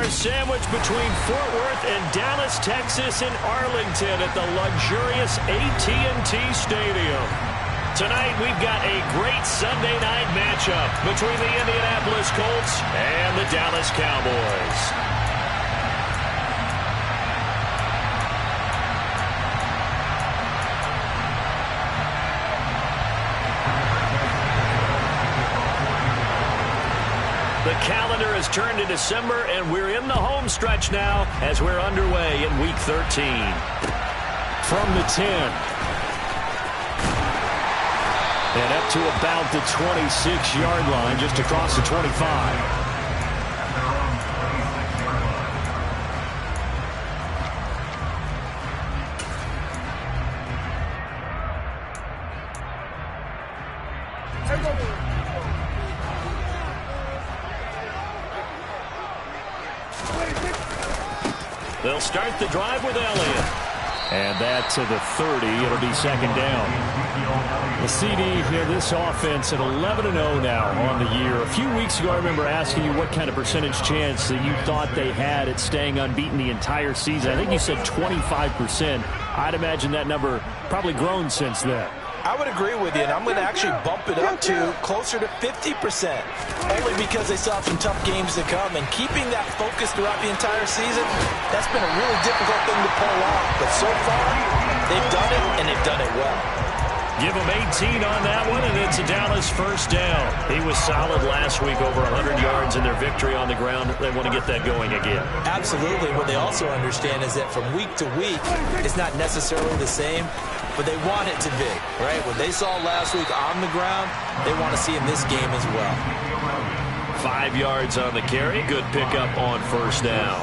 2-hour sandwich between Fort Worth and Dallas, Texas, and Arlington at the luxurious AT&T Stadium. Tonight, we've got a great Sunday night matchup between the Indianapolis Colts and the Dallas Cowboys. The calendar has turned to December, and we're in the home stretch now as we're underway in Week 13. From the 10. And up to about the 26-yard line, just across the 25. They'll start the drive with Elliott. And that to the 30. It'll be second down. The CD here, this offense at 11-0 now on the year. A few weeks ago, I remember asking you what kind of percentage chance that you thought they had at staying unbeaten the entire season. I think you said 25%. I'd imagine that number probably grown since then. I would agree with you, and I'm going to actually bump it up to closer to 50%, only because they still have some tough games to come. And keeping that focus throughout the entire season, that's been a really difficult thing to pull off. But so far, they've done it, and they've done it well. Give them 18 on that one, and it's a Dallas first down. He was solid last week, over 100 yards in their victory on the ground. They want to get that going again. Absolutely. What they also understand is that from week to week, it's not necessarily the same, but they want it to be, right? What they saw last week on the ground, they want to see in this game as well. 5 yards on the carry. Good pickup on first down.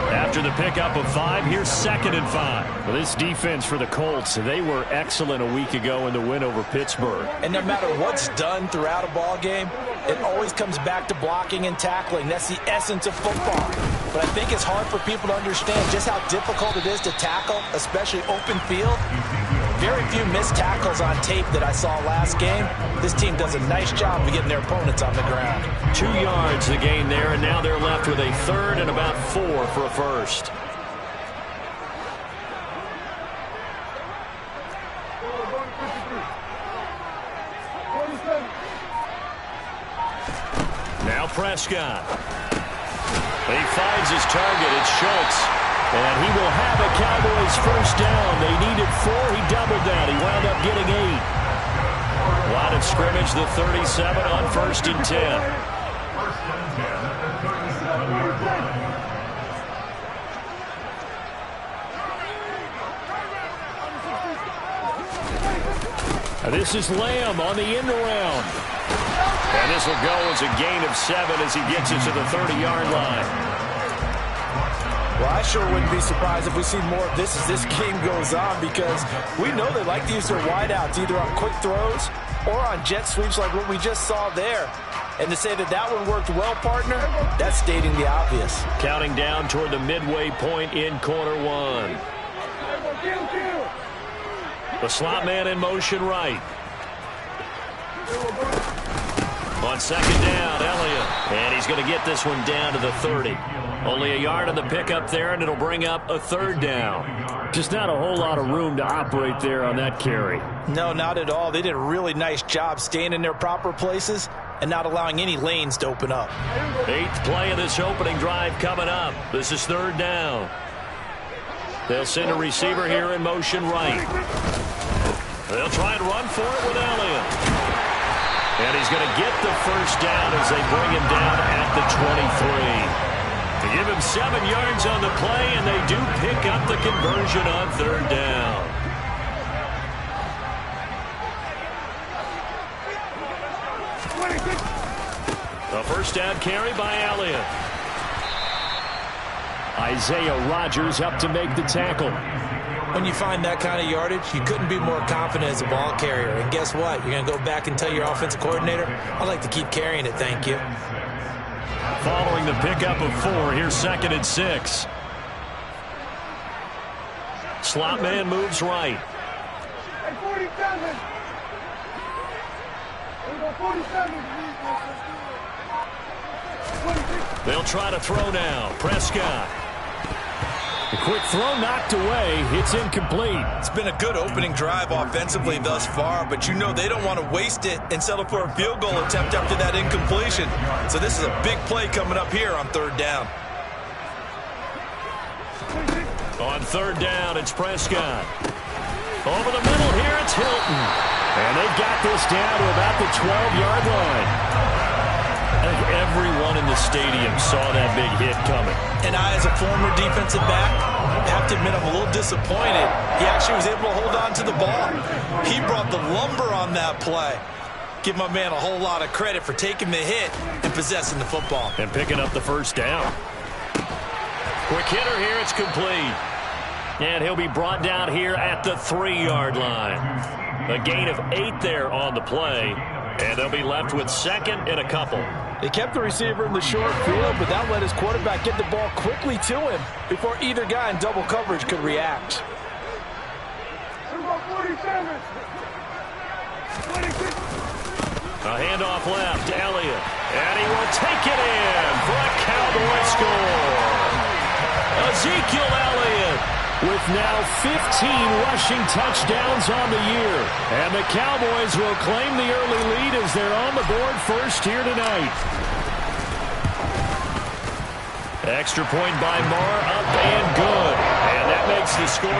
After the pickup of 5, here's 2nd and 5. Well, this defense for the Colts, they were excellent a week ago in the win over Pittsburgh. And no matter what's done throughout a ball game, it always comes back to blocking and tackling. That's the essence of football. But I think it's hard for people to understand just how difficult it is to tackle, especially open field. Very few missed tackles on tape that I saw last game. This team does a nice job of getting their opponents on the ground. 2 yards the gain there, and now they're left with a 3rd and about 4 for a first. Now Prescott. He finds his target. It's Schultz. And he will have a Cowboys first down. They needed 4. He doubled down. He wound up getting 8. Line of scrimmage, the 37 on 1st and 10. This is Lamb on the end around. And this will go as a gain of 7 as he gets it to the 30-yard line. Well, I sure wouldn't be surprised if we see more of this as this game goes on, because we know they like to use their wideouts either on quick throws or on jet sweeps like what we just saw there. And to say that that one worked well, partner, that's stating the obvious. Counting down toward the midway point in quarter 1. The slot man in motion right. On 2nd down, Elliott. And he's going to get this one down to the 30. Only a yard on the pickup there, and it'll bring up a 3rd down. Just not a whole lot of room to operate there on that carry. No, not at all. They did a really nice job staying in their proper places and not allowing any lanes to open up. 8th play of this opening drive coming up. This is 3rd down. They'll send a receiver here in motion right. They'll try and run for it with Elliott. And he's going to get the first down as they bring him down at the 23. To give him 7 yards on the play, and they do pick up the conversion on 3rd down. A first down carry by Elliott. Isaiah Rodgers up to make the tackle. When you find that kind of yardage, you couldn't be more confident as a ball carrier. And guess what? You're going to go back and tell your offensive coordinator, I'd like to keep carrying it, thank you. Following the pickup of 4, here's 2nd and 6. Slot man moves right. They'll try to throw now. Prescott. The quick throw knocked away. It's incomplete. It's been a good opening drive offensively thus far, but you know they don't want to waste it and settle for a field goal attempt after that incompletion. So this is a big play coming up here on third down. On third down, it's Prescott. Over the middle here, it's Hilton. And they've got this down to about the 12-yard line. I think everyone in the stadium saw that big hit coming. And I, as a former defensive back, have to admit I'm a little disappointed. He actually was able to hold on to the ball. He brought the lumber on that play. Give my man a whole lot of credit for taking the hit and possessing the football. And picking up the first down. Quick hitter here, it's complete. And he'll be brought down here at the 3-yard line. A gain of 8 there on the play. And they'll be left with second and a couple. They kept the receiver in the short field, but that let his quarterback get the ball quickly to him before either guy in double coverage could react. A handoff left, Elliott. And he will take it in for a Cowboy score. Ezekiel Elliott with now 15 rushing touchdowns on the year. And the Cowboys will claim the early lead as they're on the board first here tonight. Extra point by Marr, up and good. And that makes the score 7-0.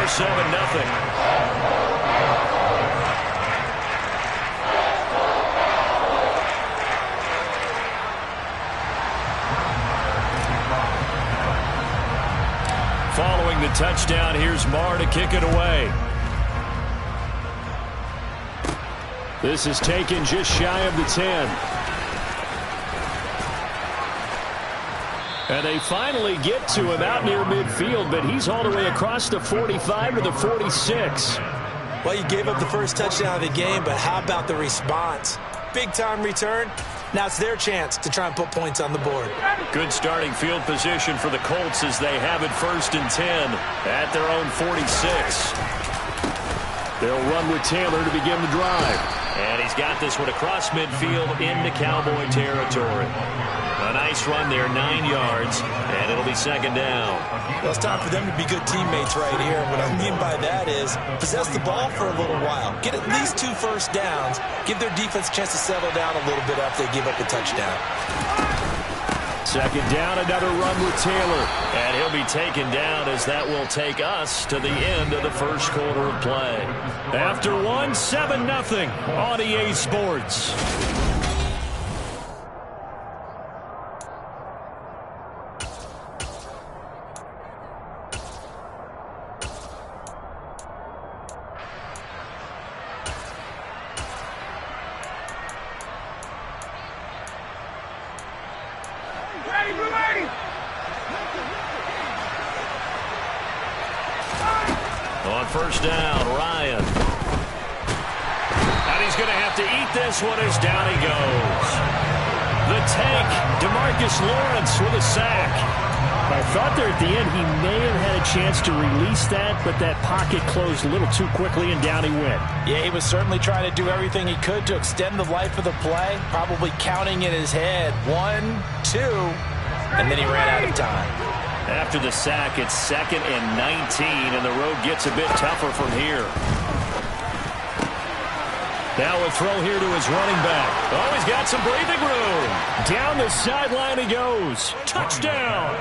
Following the touchdown, here's Marr to kick it away. This is taken just shy of the 10. And they finally get to him out near midfield, but he's all the way across the 45 to the 46. Well, you gave up the first touchdown of the game, but how about the response? Big-time return. Now it's their chance to try and put points on the board. Good starting field position for the Colts as they have it first and 10 at their own 46. They'll run with Taylor to begin the drive. And he's got this one across midfield into Cowboy territory. A nice run there, 9 yards, and it'll be second down. Well, it's time for them to be good teammates right here. What I mean by that is possess the ball for a little while. Get at least 2 first downs. Give their defense a chance to settle down a little bit after they give up the touchdown. Second down, another run with Taylor. And he'll be taken down as that will take us to the end of the first quarter of play. After one, 7-0 on EA Sports. On first down, Ryan. And he's going to have to eat this one as down he goes. The tank, DeMarcus Lawrence with a sack. I thought there at the end he may have had a chance to release that, but that pocket closed a little too quickly and down he went. Yeah, he was certainly trying to do everything he could to extend the life of the play, probably counting in his head 1, 2, and then he ran out of time. After the sack, it's second and 19, and the road gets a bit tougher from here. Now a throw here to his running back. Oh, he's got some breathing room. Down the sideline he goes. Touchdown!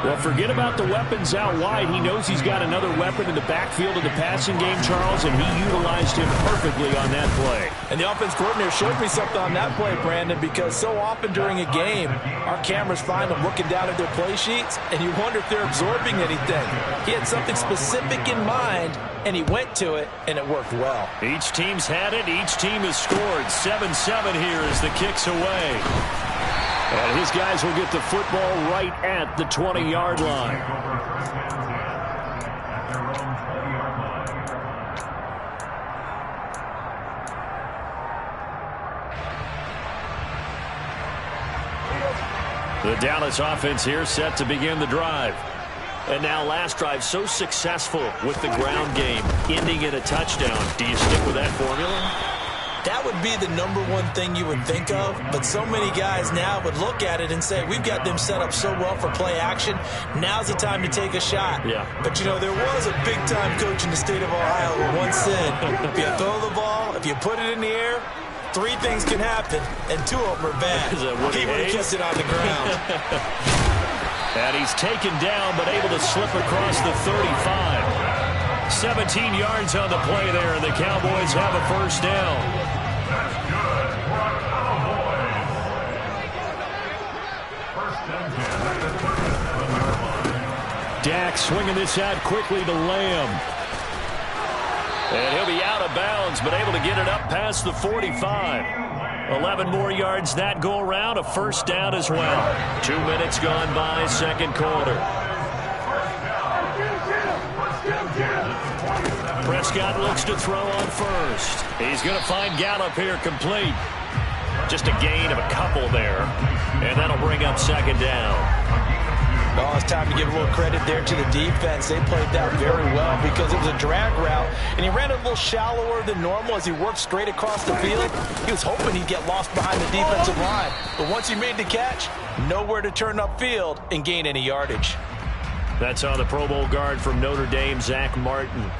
Well, forget about the weapons out wide. He knows he's got another weapon in the backfield of the passing game, Charles, and he utilized him perfectly on that play. And the offense coordinator showed me something on that play, Brandon, because so often during a game, our cameras find them looking down at their play sheets, and you wonder if they're absorbing anything. He had something specific in mind, and he went to it, and it worked well. Each team's had it. Each team has scored. 7-7 here as the kick's away. And his guys will get the football right at the 20-yard line. The Dallas offense here set to begin the drive. And now last drive so successful with the ground game, ending in a touchdown. Do you stick with that formula? That would be the #1 thing you would think of, but so many guys now would look at it and say, we've got them set up so well for play action. Now's the time to take a shot. Yeah. But, you know, there was a big-time coach in the state of Ohio who once said, if you throw the ball, if you put it in the air, 3 things can happen, and 2 of them are bad. Is that Woody he would have Hayes? kept it on the ground. And he's taken down, but able to slip across the 35. 17 yards on the play there, and the Cowboys have a first down. Dak swinging this out quickly to Lamb. And he'll be out of bounds, but able to get it up past the 45. 11 more yards that go around, a first down as well. 2 minutes gone by, second quarter. Prescott looks to throw on first. He's going to find Gallup here complete. Just a gain of a couple there. And that'll bring up second down. Oh, it's time to give a little credit there to the defense. They played that very well because it was a drag route, and he ran a little shallower than normal as he worked straight across the field. He was hoping he'd get lost behind the defensive line. But once he made the catch, nowhere to turn upfield and gain any yardage. That's on the Pro Bowl guard from Notre Dame, Zach Martin.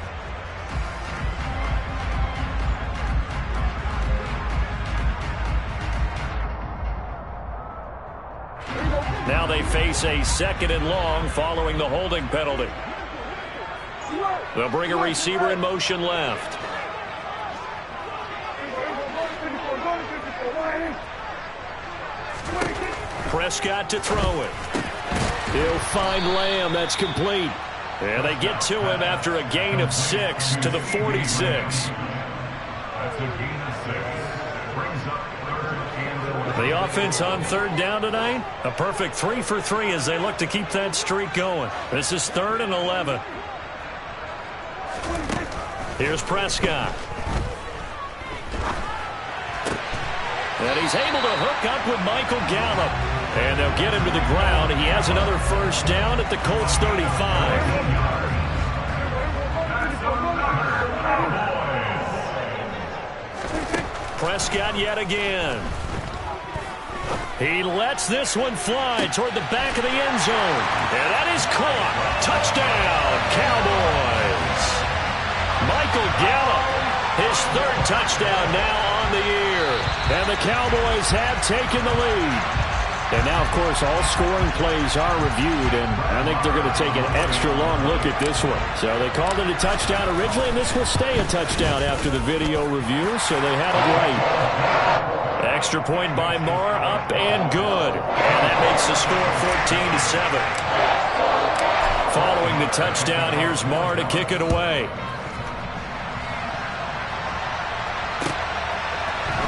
Now they face a 2nd and long following the holding penalty. They'll bring a receiver in motion left. Prescott to throw it. He'll find Lamb. That's complete. And they get to him after a gain of 6 to the 46. That's a gain of 6. Brings up 3rd and The offense on 3rd down tonight, a perfect 3 for 3 as they look to keep that streak going. This is 3rd and 11. Here's Prescott. And he's able to hook up with Michael Gallup. And they'll get him to the ground. He has another first down at the Colts 35. Prescott yet again. He lets this one fly toward the back of the end zone. And that is caught. Touchdown, Cowboys. Michael Gallup, his 3rd touchdown now on the year. And the Cowboys have taken the lead. And now, of course, all scoring plays are reviewed, and I think they're going to take an extra long look at this one. So they called it a touchdown originally, and this will stay a touchdown after the video review, so they had it right. Extra point by Marr, up and good. And that makes the score 14-7. Following the touchdown, here's Marr to kick it away.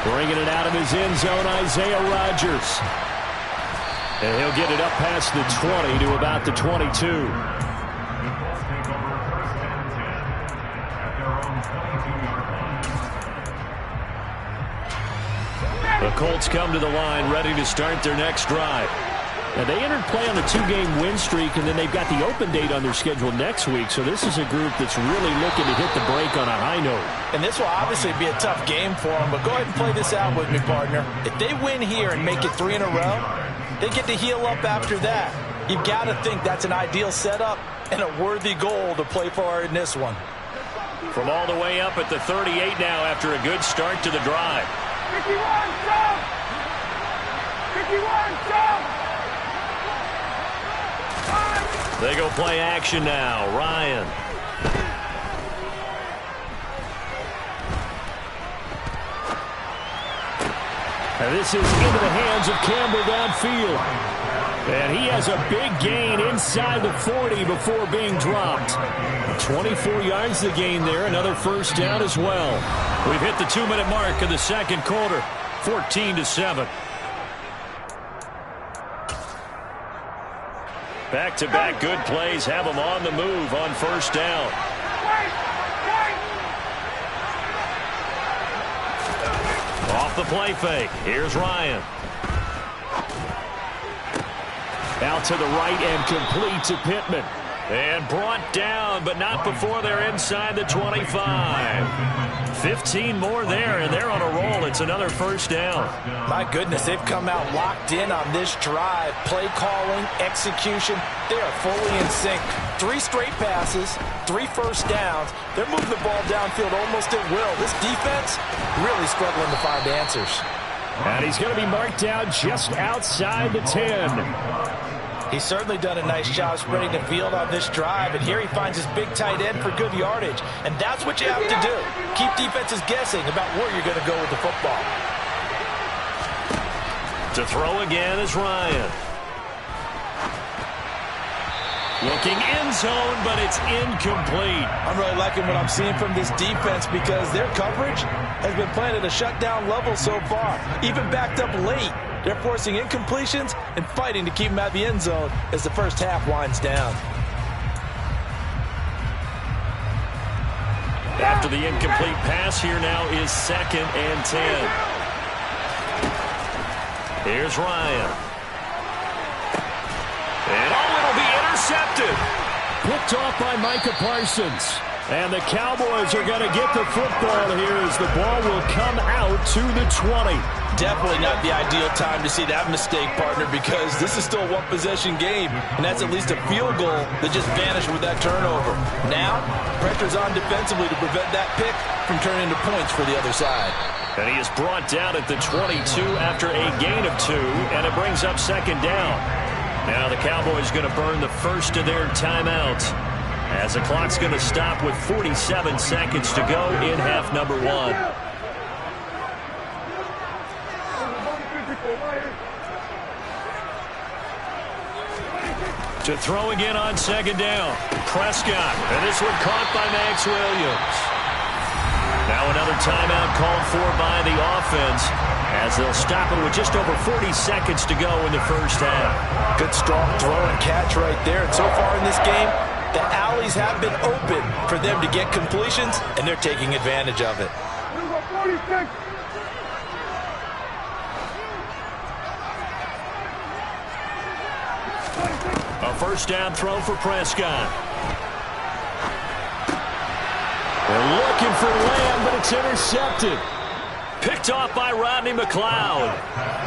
Bringing it out of his end zone, Isaiah Rodgers. And he'll get it up past the 20 to about the 22. The Colts come to the line ready to start their next drive. Now, they entered play on the 2-game win streak, and then they've got the open date on their schedule next week. So this is a group that's really looking to hit the break on a high note. And this will obviously be a tough game for them, but go ahead and play this out with me, partner. If they win here and make it 3 in a row, they get to heal up after that. You've got to think that's an ideal setup and a worthy goal to play for in this one. From all the way up at the 38 now after a good start to the drive. 51, jump! 51, jump! They go play action now. Ryan. And this is into the hands of Campbell downfield. And he has a big gain inside the 40 before being dropped. 24 yards the gain there. Another first down as well. We've hit the 2-minute mark of the second quarter. 14-7. Back-to-back good plays have them on the move on first down. Off the play fake. Here's Ryan. Out to the right and complete to Pittman. And brought down, but not before they're inside the 25. 15 more there, and they're on a roll. It's another first down. My goodness, they've come out locked in on this drive. Play calling, execution, they are fully in sync. 3 straight passes, 3 first downs. They're moving the ball downfield almost at will. This defense really struggling to find answers. And he's going to be marked down just outside the 10. He's certainly done a nice job spreading the field on this drive, and here he finds his big tight end for good yardage. And that's what you have to do. Keep defenses guessing about where you're going to go with the football. To throw again is Ryan. Looking end zone, but it's incomplete. I'm really liking what I'm seeing from this defense because their coverage has been playing at a shutdown level so far. Even backed up late, they're forcing incompletions and fighting to keep them at the end zone as the first half winds down. After the incomplete pass, here now is 2nd and 10. Here's Ryan. And it'll be intercepted. Picked off by Micah Parsons. And the Cowboys are going to get the football here as the ball will come out to the 20. Definitely not the ideal time to see that mistake, partner, because this is still a one-possession game, and that's at least a field goal that just vanished with that turnover. Now, pressure's on defensively to prevent that pick from turning into points for the other side. And he is brought down at the 22 after a gain of 2, and it brings up 2nd down. Now the Cowboys going to burn the first of their timeouts as the clock's going to stop with 47 seconds to go in half number 1. To throw again on 2nd down. Prescott, and this one caught by Max Williams. Now another timeout called for by the offense as they'll stop it with just over 40 seconds to go in the first half. Good strong throw and catch right there. And so far in this game, the alleys have been open for them to get completions, and they're taking advantage of it. A first down throw for Prescott. They're looking for Lamb, but it's intercepted. Picked off by Rodney McLeod.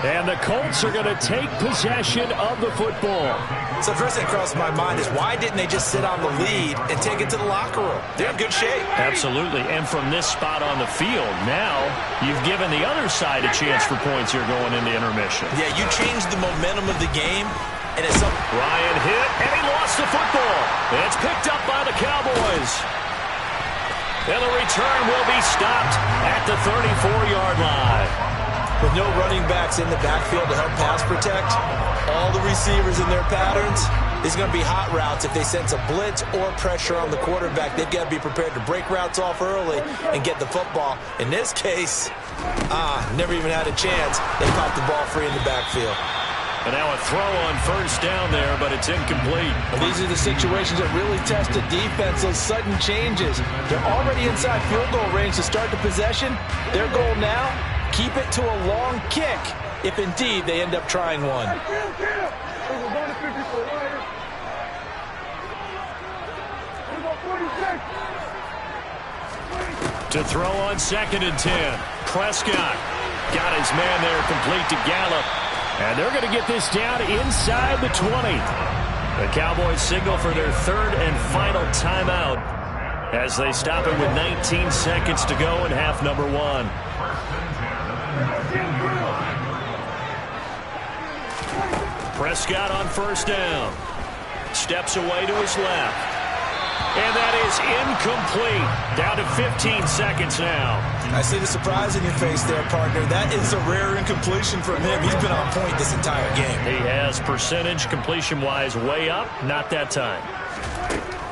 And the Colts are going to take possession of the football. So the first thing that crossed my mind is why didn't they just sit on the lead and take it to the locker room? They're in good shape. Absolutely. And from this spot on the field, now you've given the other side a chance for points here going into intermission. Yeah, you changed the momentum of the game. And it's Ryan hit, and he lost the football. And it's picked up by the Cowboys. And the return will be stopped at the 34-yard line. With no running backs in the backfield to help pass protect, all the receivers in their patterns, there's going to be hot routes if they sense a blitz or pressure on the quarterback. They've got to be prepared to break routes off early and get the football. In this case, never even had a chance. They popped the ball free in the backfield. And now a throw on first down there, but it's incomplete. And these are the situations that really test the defense, those sudden changes. They're already inside field goal range to start the possession. Their goal now, keep it to a long kick, if indeed they end up trying one. To throw on 2nd and 10. Prescott got his man there complete to Gallup. And they're going to get this down inside the 20. The Cowboys signal for their 3rd and final timeout as they stop it with 19 seconds to go in half number 1. Prescott on first down. Steps away to his left. And that is incomplete. Down to 15 seconds now. I see the surprise in your face there, partner. That is a rare incompletion from him. He's been on point this entire game. He has percentage completion-wise way up. Not that time.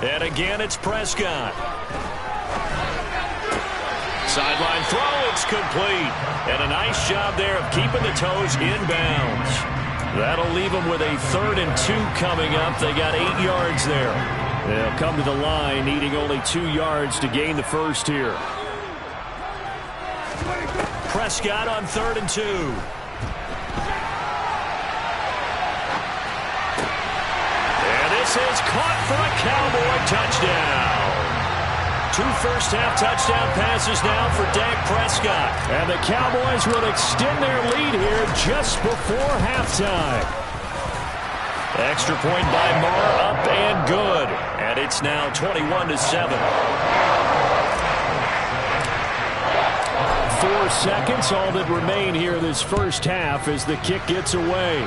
And again, it's Prescott. Sideline throw. It's complete. And a nice job there of keeping the toes in bounds. That'll leave them with a 3rd and 2 coming up. They got 8 yards there. They'll come to the line, needing only 2 yards to gain the first here. Prescott on 3rd and 2. And this is caught for a Cowboy touchdown. 2 first-half touchdown passes now for Dak Prescott. And the Cowboys will extend their lead here just before halftime. Extra point by Marr, up and good. And it's now 21-7. 4 seconds, all that remain here this first half as the kick gets away.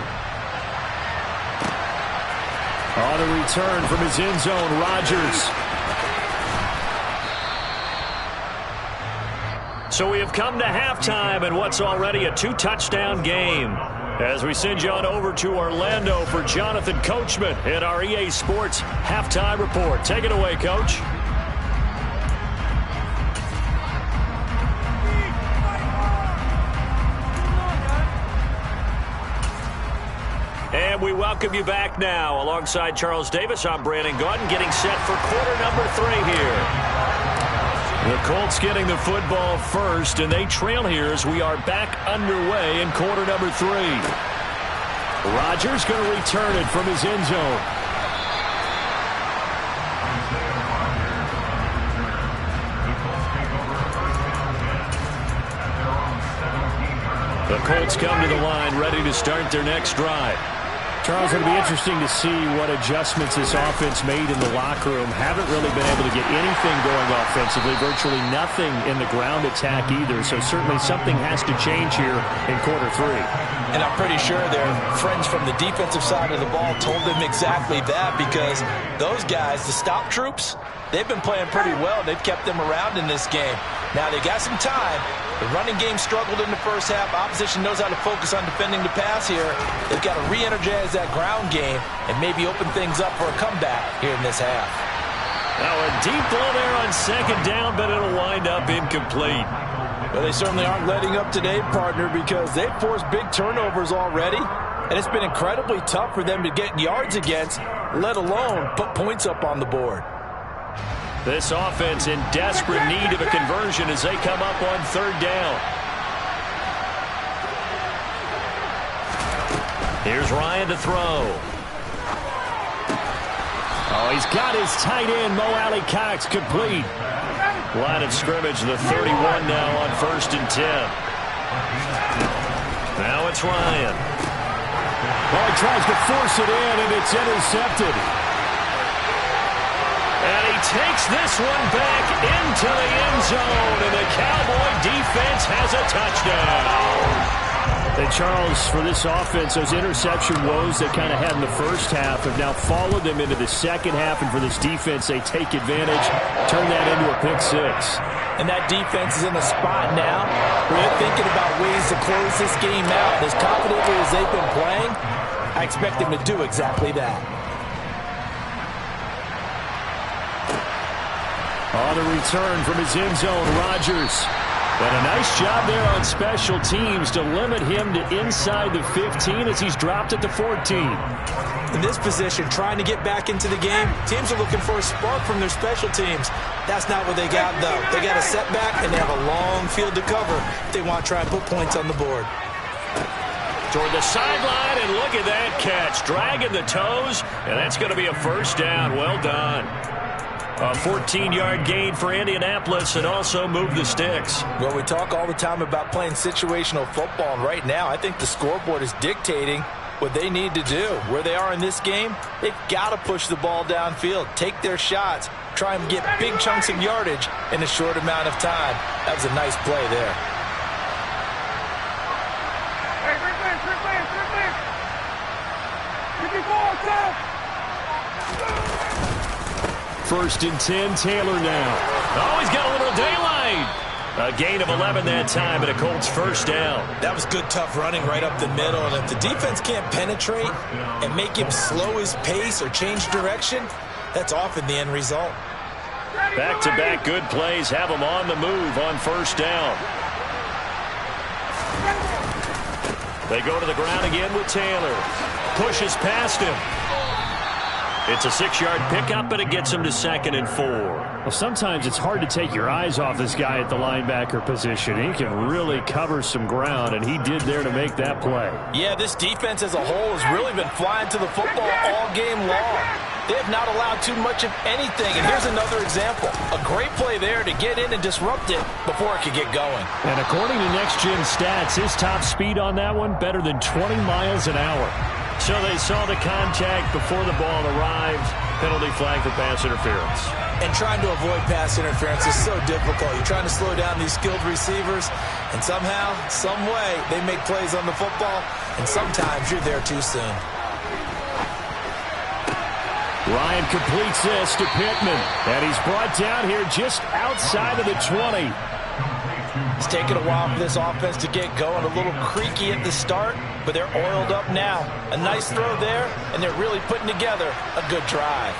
On the return from his end zone, Rodgers. So we have come to halftime in what's already a 2-touchdown game. As we send you on over to Orlando for Jonathan Coachman in our EA Sports Halftime Report. Take it away, Coach. And we welcome you back now. Alongside Charles Davis, I'm Brandon Gaudin, getting set for quarter number 3 here. The Colts getting the football first, and they trail here as we are back underway in quarter number 3. Rodgers going to return it from his end zone. The Colts come to the line, ready to start their next drive. Charles, it'll be interesting to see what adjustments this offense made in the locker room. Haven't really been able to get anything going offensively, virtually nothing in the ground attack either. So certainly something has to change here in quarter 3. And I'm pretty sure their friends from the defensive side of the ball told them exactly that, because those guys, the stop troops, they've been playing pretty well. They've kept them around in this game. Now they got some time. The running game struggled in the first half. Opposition knows how to focus on defending the pass here. They've got to re-energize that ground game and maybe open things up for a comeback here in this half. Now a deep ball there on second down, but it'll wind up incomplete. Well, they certainly aren't letting up today, partner, because they've forced big turnovers already. And it's been incredibly tough for them to get yards against, let alone put points up on the board. This offense in desperate need of a conversion as they come up on third down. Here's Ryan to throw. Oh, he's got his tight end, Mo Alley Cox, complete. Line of scrimmage, the 31 now on 1st and 10. Now it's Ryan. Oh, he tries to force it in, and it's intercepted. And he takes this one back into the end zone, and the Cowboy defense has a touchdown. And Charles, for this offense, those interception woes they kind of had in the first half have now followed them into the second half, and for this defense, they take advantage, turn that into a pick 6. And that defense is in a spot now where they're thinking about ways to close this game out. As confidently as they've been playing, I expect them to do exactly that. On the return from his end zone, Rodgers. And a nice job there on special teams to limit him to inside the 15 as he's dropped at the 14. In this position, trying to get back into the game, teams are looking for a spark from their special teams. That's not what they got, though. They got a setback, and they have a long field to cover if they want to try and put points on the board. Toward the sideline, and look at that catch. Dragging the toes, and that's going to be a first down. Well done. A 14-yard gain for Indianapolis, and also move the sticks. Well, we talk all the time about playing situational football, and right now I think the scoreboard is dictating what they need to do. Where they are in this game, they've got to push the ball downfield, take their shots, try and get big chunks of yardage in a short amount of time. That was a nice play there. First and 10, Taylor now. Oh, he's got a little daylight. A gain of 11 that time, and a Colts first down. That was good, tough running right up the middle. And if the defense can't penetrate and make him slow his pace or change direction, that's often the end result. Back-to-back good plays have him on the move on first down. They go to the ground again with Taylor. Pushes past him. It's a 6-yard pickup, but it gets him to 2nd and 4. Well, sometimes it's hard to take your eyes off this guy at the linebacker position. He can really cover some ground, and he did there to make that play. Yeah, this defense as a whole has really been flying to the football all game long. They have not allowed too much of anything, and here's another example. A great play there to get in and disrupt it before it could get going. And according to Next Gen Stats, his top speed on that one better than 20 miles an hour. So they saw the contact before the ball arrived. Penalty flag for pass interference. And trying to avoid pass interference is so difficult. You're trying to slow down these skilled receivers, and somehow, some way, they make plays on the football, and sometimes you're there too soon. Ryan completes this to Pittman, and he's brought down here just outside of the 20. It's taken a while for this offense to get going. A little creaky at the start, but they're oiled up now. A nice throw there, and they're really putting together a good drive.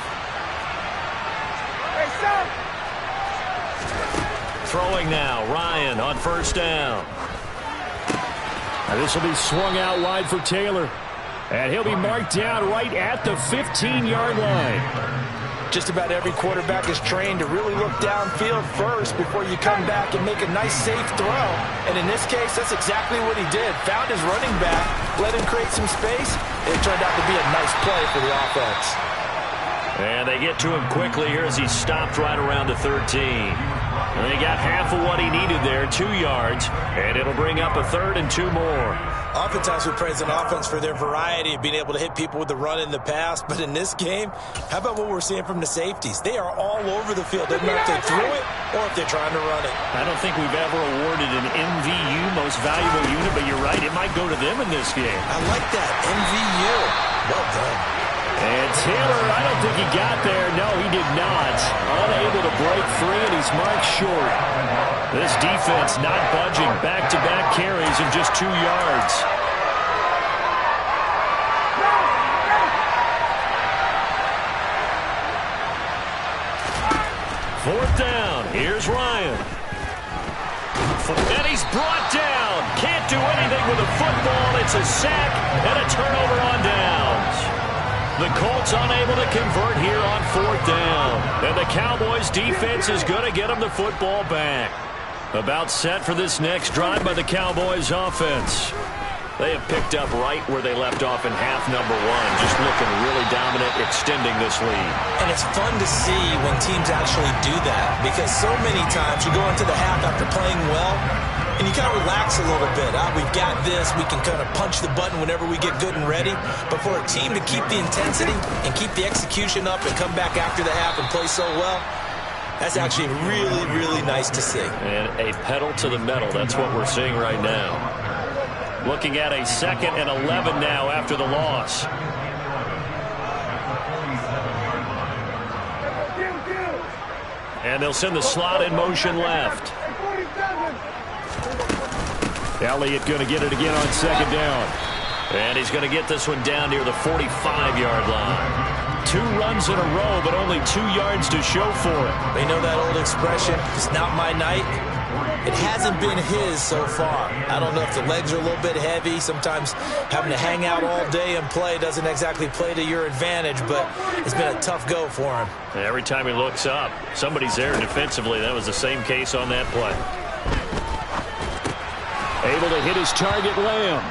Throwing now, Ryan on first down. And this will be swung out wide for Taylor. And he'll be marked down right at the 15-yard line. Just about every quarterback is trained to really look downfield first before you come back and make a nice, safe throw. And in this case, that's exactly what he did. Found his running back, let him create some space, and it turned out to be a nice play for the offense. And they get to him quickly here as he stopped right around the 13. And they got half of what he needed there, 2 yards, and it'll bring up a 3rd and 2 more. Oftentimes we praise an offense for their variety of being able to hit people with the run in the pass, but in this game, how about what we're seeing from the safeties? They are all over the field. Doesn't matter if they threw it or if they're trying to run it. I don't think we've ever awarded an MVU, most valuable unit, but you're right, it might go to them in this game. I like that, MVU. Well done. And Taylor, I don't think he got there. No, he did not. Unable to break free, and he's marked short. This defense not budging. Back-to-back carries of just 2 yards. Fourth down. Here's Ryan. And he's brought down. Can't do anything with a football. It's a sack and a turnover on downs. The Colts unable to convert here on 4th down. And the Cowboys defense is going to get them the football back. About set for this next drive by the Cowboys offense. They have picked up right where they left off in half number 1. Just looking really dominant, extending this lead. And it's fun to see when teams actually do that, because so many times you go into the half after playing well, and you kind of relax a little bit. We've got this. We can kind of punch the button whenever we get good and ready. But for a team to keep the intensity and keep the execution up and come back after the half and play so well, that's actually really, really nice to see. And a pedal to the metal. That's what we're seeing right now. Looking at a 2nd and 11 now after the loss. And they'll send the slot in motion left. Elliott going to get it again on 2nd down. And he's going to get this one down near the 45-yard line. 2 runs in a row, but only 2 yards to show for it. They know that old expression, it's not my night. It hasn't been his so far. I don't know if the legs are a little bit heavy. Sometimes having to hang out all day and play doesn't exactly play to your advantage, but it's been a tough go for him. Every time he looks up, somebody's there defensively. That was the same case on that play. Able to hit his target, Lamb.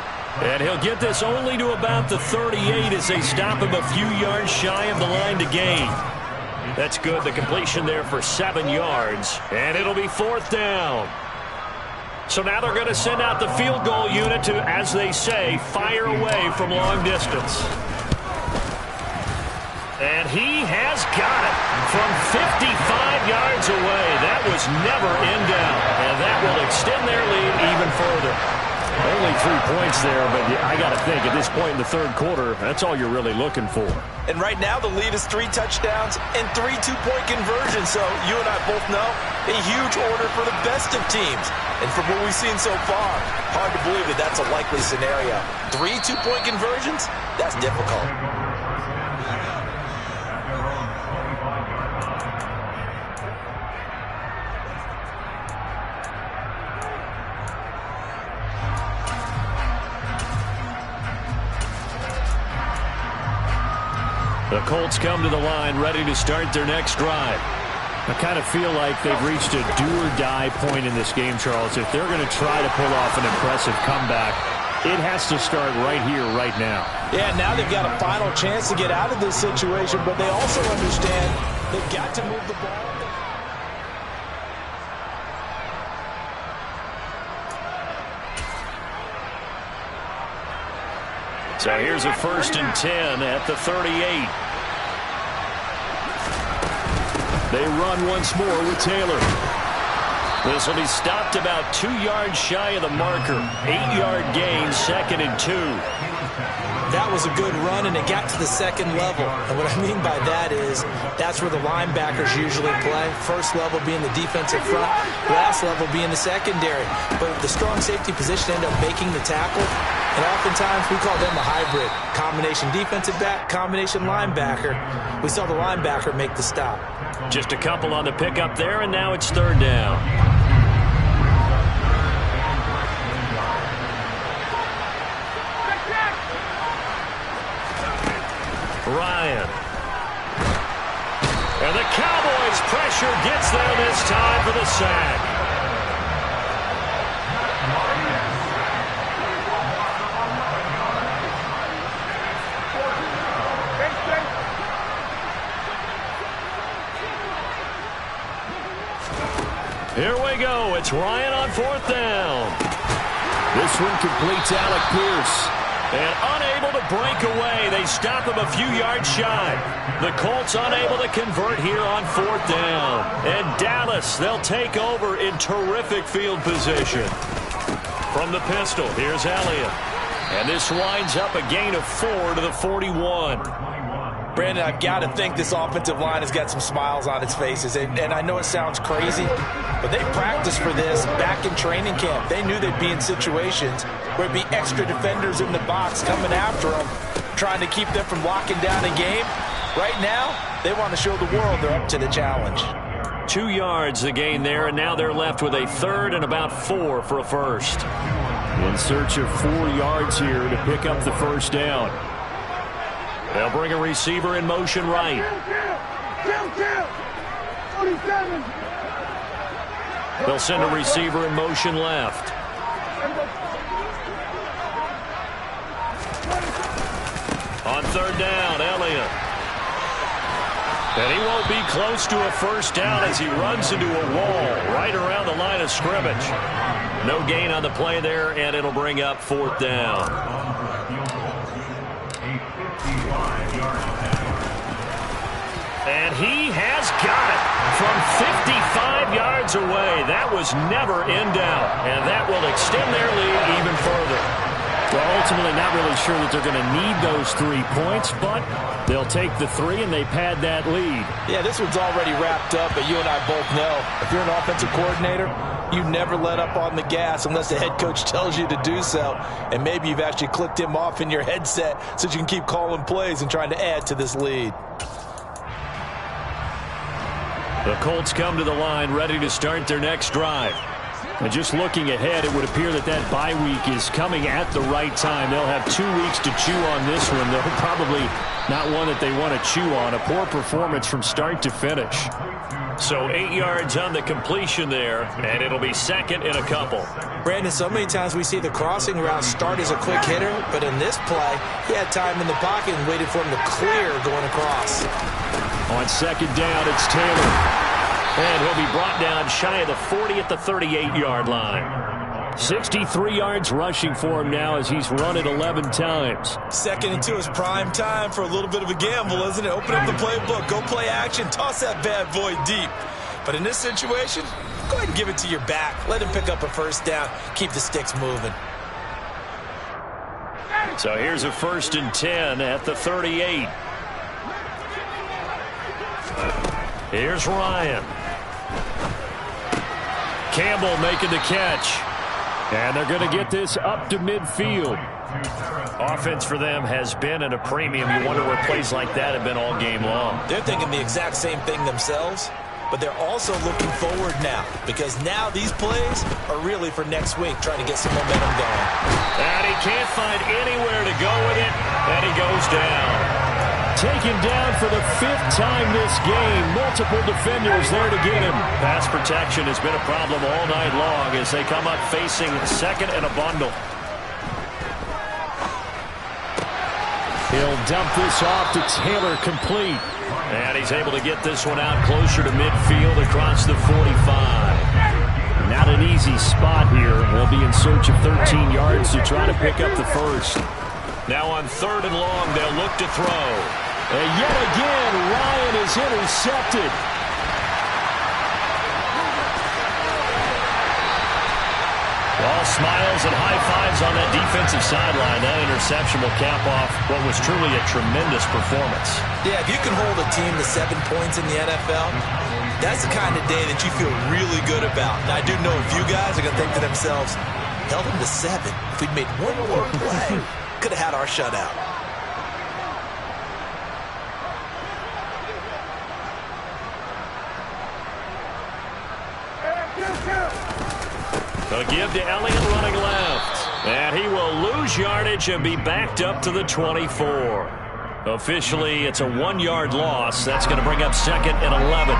And he'll get this only to about the 38 as they stop him a few yards shy of the line to gain. That's good. The completion there for 7 yards. And it'll be 4th down. So now they're going to send out the field goal unit to, as they say, fire away from long distance. And he has got it from 55 yards away. That was never in doubt. And that will extend their lead even further. Only 3 points there, but I got to think at this point in the 3rd quarter, that's all you're really looking for. And right now the lead is 3 touchdowns and 3 two-point conversions. So you and I both know a huge order for the best of teams. And from what we've seen so far, hard to believe that that's a likely scenario. 3 two-point conversions? That's difficult. The Colts come to the line ready to start their next drive. I kind of feel like they've reached a do-or-die point in this game, Charles. If they're going to try to pull off an impressive comeback, It has to start right here, right now. Yeah, now they've got a final chance to get out of this situation, but they also understand they've got to move the ball. So here's a 1st and 10 at the 38. They run once more with Taylor. This will be stopped about 2 yards shy of the marker. 8-yard gain, 2nd and 2. That was a good run, and it got to the second level. And what I mean by that is that's where the linebackers usually play. First level being the defensive front, last level being the secondary. But the strong safety position ended up making the tackle. And oftentimes we call them a hybrid. Combination defensive back, combination linebacker. We saw the linebacker make the stop. Just a couple on the pickup there, and now it's 3rd down. Ryan. And the Cowboys' pressure gets there this time for the sack. Here we go. It's Ryan on 4th down. This one completes Alec Pierce. And unable to break away. They stop him a few yards shy. The Colts unable to convert here on 4th down. And Dallas, they'll take over in terrific field position. From the pistol, here's Elliott. And this winds up a gain of 4 to the 41. Brandon, I've got to think this offensive line has got some smiles on its faces. And I know it sounds crazy, but they practiced for this back in training camp. They knew they'd be in situations where it'd be extra defenders in the box coming after them, trying to keep them from locking down a game. Right now, they want to show the world they're up to the challenge. 2 yards the gain there, and now they're left with a 3rd and about 4 for a 1st. In search of 4 yards here to pick up the 1st down. They'll bring a receiver in motion right. 47. They'll send a receiver in motion left. On 3rd down, Elliott. And he won't be close to a 1st down as he runs into a wall right around the line of scrimmage. No gain on the play there, and it'll bring up 4th down. And he has got it from 55 yards away. That was never in doubt, and that will extend their lead even further. Well, ultimately not really sure that they're going to need those 3 points, but they'll take the 3 and they pad that lead. Yeah, this one's already wrapped up, but you and I both know if you're an offensive coordinator, you never let up on the gas unless the head coach tells you to do so. And maybe you've actually clicked him off in your headset so you can keep calling plays and trying to add to this lead. The Colts come to the line ready to start their next drive. And just looking ahead, it would appear that that bye week is coming at the right time. They'll have 2 weeks to chew on this one. They'll probably not one that they want to chew on. A poor performance from start to finish. So 8 yards on the completion there, and it'll be 2nd and a couple. Brandon, so many times we see the crossing route start as a quick hitter, but in this play, he had time in the pocket and waited for him to clear going across. On 2nd down, it's Taylor. And he'll be brought down shy of the 40 at the 38-yard line. 63 yards rushing for him now as he's run it 11 times. 2nd and 2 is prime time for a little bit of a gamble, isn't it? Open up the playbook, go play action, toss that bad boy deep. But in this situation, go ahead and give it to your back. Let him pick up a 1st down. Keep the sticks moving. So here's a 1st and 10 at the 38. Here's Ryan. Campbell making the catch. And they're going to get this up to midfield. Offense for them has been at a premium. You wonder where plays like that have been all game long. They're thinking the exact same thing themselves, but they're also looking forward now because now these plays are really for next week, trying to get some momentum going. And he can't find anywhere to go with it, and he goes down. Taken down for the 5th time this game. Multiple defenders there to get him. Pass protection has been a problem all night long as they come up facing 2nd and a bundle. He'll dump this off to Taylor, complete. And he's able to get this one out closer to midfield across the 45. Not an easy spot here. They'll be in search of 13 yards to try to pick up the first. Now on 3rd and long, they'll look to throw. And yet again, Ryan is intercepted. All smiles and high fives on that defensive sideline. That interception will cap off what was truly a tremendous performance. Yeah, if you can hold a team to 7 points in the NFL, that's the kind of day that you feel really good about. Now, I do know a few guys are going to think to themselves, held them to 7. If we'd made one more play, could have had our shutout. They'll give to Elliott running left. And he will lose yardage and be backed up to the 24. Officially, it's a 1-yard loss. That's going to bring up 2nd and 11.